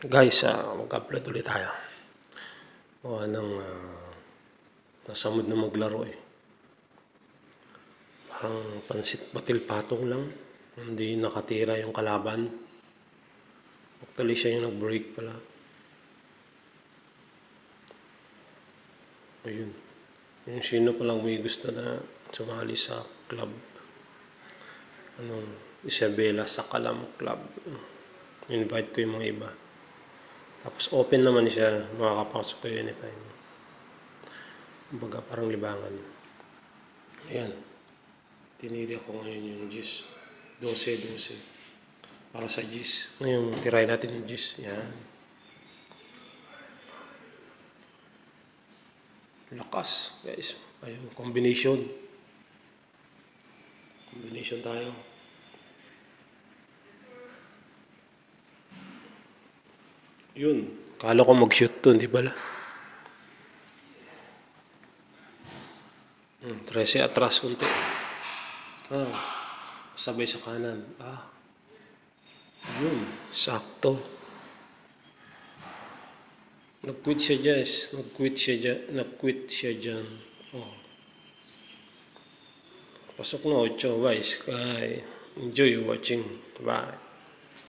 Guys, mag-upload ulit tayo. Nasa mood na maglaro eh. Parang pansit batil patong lang. Hindi nakatira yung kalaban. Actually, siya yung nag-break pala. Ayun. Yung sino palang may gusto na sumali sa club. Isabela sa Kalam Club. Invite ko yung mga iba. Tapos open naman siya, makakapasok kayo anytime. Kumbaga parang libangan. Ayan. Tiniri ako ngayon yung GIS. 12. Para sa GIS. Ngayon, tirahin natin yung GIS. Yan. Lakas, guys. Ayun, combination. Combination tayo. Yun. Kala ko mag-shoot to, hindi pala. 13 atras kunti. Sabay sa kanan. Yun. Sakto. Nag-quit siya, guys. Nag-quit siya dyan. Pasok na 8, guys. Enjoy watching. Bye.